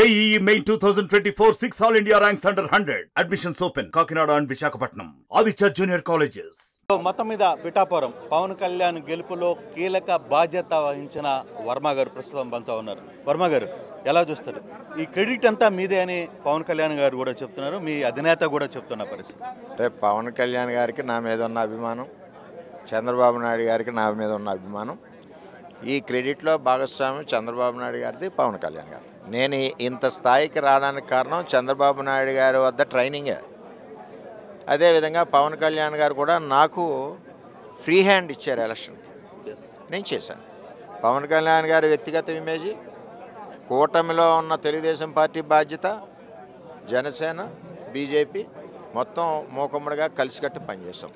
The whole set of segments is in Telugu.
JEE Main 2024 6 All India ranks under 100. Admissions open. Kakinada and Visakhapatnam. Aditya Junior Colleges. మొత్తం మీద పిఠాపురం పవన్ కళ్యాణ్ గెలుపులో కీలక బాధ్యత వహించిన వర్మ గారు ప్రస్తుతం మనతో ఉన్నారు. వర్మ గారు ఎలా చూస్తారు? ఈ క్రెడిట్ అంతా మీదే అని పవన్ కళ్యాణ్ గారు కూడా చెప్తున్నారు, మీ అధినేత కూడా చెప్తున్న పరిస్థితి. అంటే పవన్ కళ్యాణ్ గారికి నా మీద ఉన్న అభిమానం, చంద్రబాబు నాయుడు గారికి నా మీద ఉన్న అభిమానం, ఈ క్రెడిట్లో భాగస్వామ్యం చంద్రబాబు నాయుడు గారిది, పవన్ కళ్యాణ్ గారిది. నేను ఇంత స్థాయికి రావడానికి కారణం చంద్రబాబు నాయుడు గారి వద్ద ట్రైనింగే. అదేవిధంగా పవన్ కళ్యాణ్ గారు కూడా నాకు ఫ్రీ హ్యాండ్ ఇచ్చారు ఎలక్షన్కి, నేను చేశాను. పవన్ కళ్యాణ్ గారి వ్యక్తిగత ఇమేజీ, కూటమిలో ఉన్న తెలుగుదేశం పార్టీ బాధ్యత, జనసేన, బీజేపీ మొత్తం మూకమ్మడిగా కలిసికట్టి పనిచేస్తాం.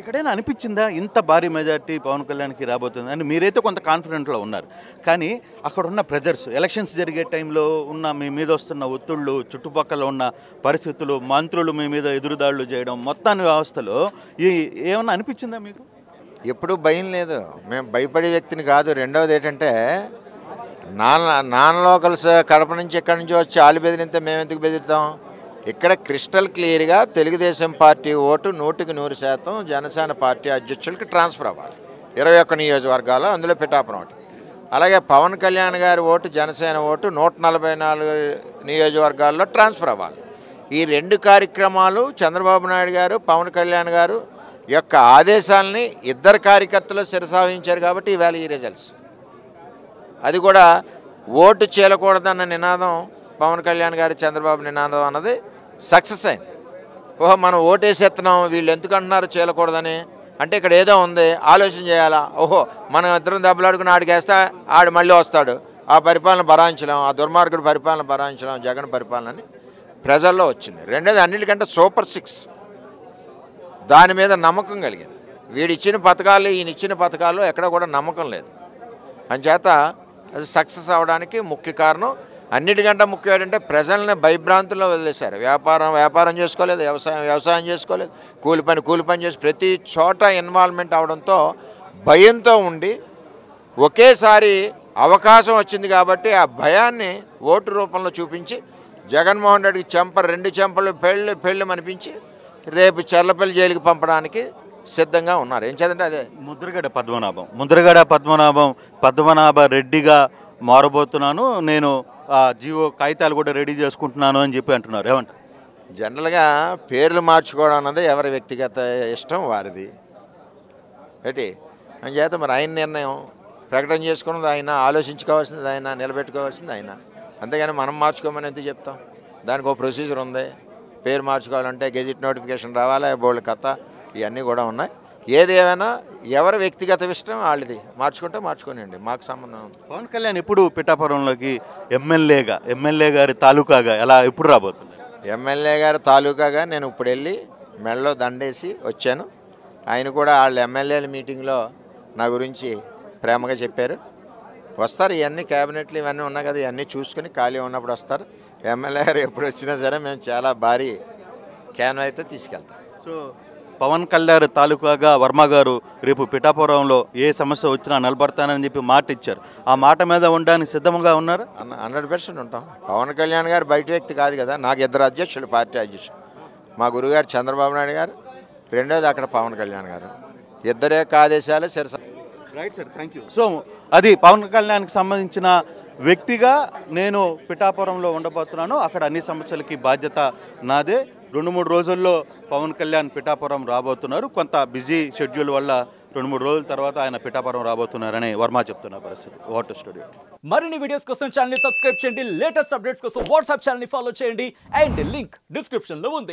ఎక్కడైనా అనిపించిందా ఇంత భారీ మెజార్టీ పవన్ కళ్యాణ్కి రాబోతుంది అని? మీరైతే కొంత కాన్ఫిడెంట్లో ఉన్నారు, కానీ అక్కడ ఉన్న ప్రెజర్స్, ఎలక్షన్స్ జరిగే టైంలో ఉన్న మీ మీద వస్తున్న ఒత్తిళ్ళు, చుట్టుపక్కల ఉన్న పరిస్థితులు, మంత్రులు మీ మీద ఎదురుదాడులు చేయడం, మొత్తాన్ని వ్యవస్థలో ఏమన్నా అనిపించిందా మీకు? ఎప్పుడూ భయం లేదు, మేము భయపడే వ్యక్తిని కాదు. రెండవది ఏంటంటే నాన్ లోకల్స్ కడప నుంచి ఎక్కడి నుంచి వచ్చి ఆలు బెదిరితే మేము ఎందుకు బెదిరితాం? ఇక్కడ క్రిస్టల్ క్లియర్గా Telugu Desam party vote 100% Janasena party అధ్యక్షులకి ట్రాన్స్ఫర్ అవ్వాలి. 21 నియోజకవర్గాలు, అందులో పిఠాపురం ఒకటి. అలాగే పవన్ కళ్యాణ్ గారి ఓటు, జనసేన ఓటు 144 నియోజకవర్గాల్లో ట్రాన్స్ఫర్ అవ్వాలి. ఈ రెండు కార్యక్రమాలు చంద్రబాబు నాయుడు గారు, పవన్ కళ్యాణ్ గారు యొక్క ఆదేశాలని ఇద్దరు కార్యకర్తలు శిరసావహించారు కాబట్టి ఈవేళ ఈ రిజల్ట్స్. అది కూడా ఓటు చేయకూడదన్న నినాదం పవన్ కళ్యాణ్ గారు, చంద్రబాబు నినాదం అన్నది సక్సెస్ అయింది. ఓహో, మనం ఓటేసేస్తున్నాం, వీళ్ళు ఎందుకు అంటున్నారు చేయకూడదని అంటే ఇక్కడ ఏదో ఉంది, ఆలోచన చేయాలా. ఓహో, మనం ఇద్దరం దెబ్బలాడుకుని ఆడికేస్తే ఆడు మళ్ళీ వస్తాడు, ఆ పరిపాలన భరాయించలేం, ఆ దుర్మార్గుడు పరిపాలన భరాయించలేం, జగన్ పరిపాలన అని ప్రజల్లో వచ్చింది. రెండోది అన్నిటికంటే సూపర్ 6 దాని మీద నమ్మకం కలిగింది. వీడిచ్చిన పథకాలు, ఈయన ఇచ్చిన పథకాల్లో ఎక్కడ కూడా నమ్మకం లేదు. అంచేత అది సక్సెస్ అవ్వడానికి ముఖ్య కారణం. అన్నిటికంటే ముఖ్యం ఏంటంటే ప్రజల్ని భయభ్రాంతుల్లో వదిలేశారు. వ్యాపారం చేసుకోలేదు, వ్యవసాయం చేసుకోలేదు, కూలి పని చేసి ప్రతి చోట ఇన్వాల్వ్మెంట్ అవడంతో భయంతో ఉండి ఒకేసారి అవకాశం వచ్చింది కాబట్టి ఆ భయాన్ని ఓటు రూపంలో చూపించి జగన్మోహన్ రెడ్డికి 2 చెంపలు పెళ్ళు అనిపించి రేపు చెర్లపల్లి జైలుకి పంపడానికి సిద్ధంగా ఉన్నారు. ఏం చేద్దంటే అదే ముద్రగడ పద్మనాభ రెడ్డిగా మారబోతున్నాను, నేను జీవో కాగితాలు కూడా రెడీ చేసుకుంటున్నాను అని చెప్పి అంటున్నారు. ఏమంటారు? జనరల్గా పేర్లు మార్చుకోవడం అన్నది ఎవరి వ్యక్తిగత ఇష్టం వారిది. ఏంటి అని చేత మరి ఆయన నిర్ణయం, ప్రకటన చేసుకున్నది ఆయన, ఆలోచించుకోవాల్సింది ఆయన, నిలబెట్టుకోవాల్సింది ఆయన. అంతేగాని మనం మార్చుకోమని ఎందుకు చెప్తాం? దానికి ఒక ప్రొసీజర్ ఉంది. పేరు మార్చుకోవాలంటే గెజిట్ నోటిఫికేషన్ రావాలి, బోల్డ్ కథ, ఇవన్నీ కూడా ఉన్నాయి. ఏదేమైనా ఎవరి వ్యక్తిగత ఇష్టం వాళ్ళది, మార్చుకుంటే మార్చుకోనండి, మాకు సంబంధం. పవన్ కళ్యాణ్ ఎప్పుడు పిఠాపురంలోకి ఎమ్మెల్యే గారి తాలూకాగా ఎప్పుడు రాబోతుంది? ఎమ్మెల్యే గారి తాలూకాగా నేను ఇప్పుడు వెళ్ళి మెడలో దండేసి వచ్చాను. ఆయన కూడా వాళ్ళ ఎమ్మెల్యేల మీటింగ్లో నా గురించి ప్రేమగా చెప్పారు. వస్తారు, ఇవన్నీ క్యాబినెట్లు ఇవన్నీ ఉన్నాయి కదా, ఇవన్నీ చూసుకుని ఖాళీ ఉన్నప్పుడు వస్తారు. ఎమ్మెల్యే గారు ఎప్పుడు వచ్చినా సరే మేము చాలా భారీ క్యాన్ అయితే తీసుకెళ్తాం. సో పవన్ కళ్యాణ్ తాలూకాగా వర్మ గారు రేపు పిఠాపురంలో ఏ సమస్య వచ్చినా నిలబడతానని చెప్పి మాట ఇచ్చారు. ఆ మాట మీద ఉండడానికి సిద్ధంగా ఉన్నారు? 100% ఉంటాం. పవన్ కళ్యాణ్ గారు బయట వ్యక్తి కాదు కదా, నాకు 2 అధ్యక్షులు, పార్టీ అధ్యక్షులు. మా గురుగారు చంద్రబాబు నాయుడు గారు, రెండోది అక్కడ పవన్ కళ్యాణ్ గారు. ఇద్దరే ఆదేశాలు శిరస. Right sir, thank you. So అది పవన్ కళ్యాణ్కి సంబంధించిన వ్యక్తిగా నేను పిఠాపురంలో ఉండబోతున్నాను, అక్కడ అన్ని సమస్యలకి బాధ్యత నాదే. 2-3 రోజుల్లో పవన్ కళ్యాణ్ పిఠాపురం రాబోతున్నారు. కొంత బిజీ షెడ్యూల్ వల్ల 2-3 రోజుల తర్వాత ఆయన పిఠాపురం రాబోతున్నారని వర్మ చెప్తున్న పరిస్థితి. Water studio. మరిన్ని వీడియోస్ కోసం ఛానల్ ని సబ్స్క్రైబ్ చేయండి, లేటెస్ట్ అప్డేట్స్ కోసం వాట్సాప్ ఛానల్ ని ఫాలో చేయండి, అండ్ లింక్ డిస్క్రిప్షన్ లో ఉంది.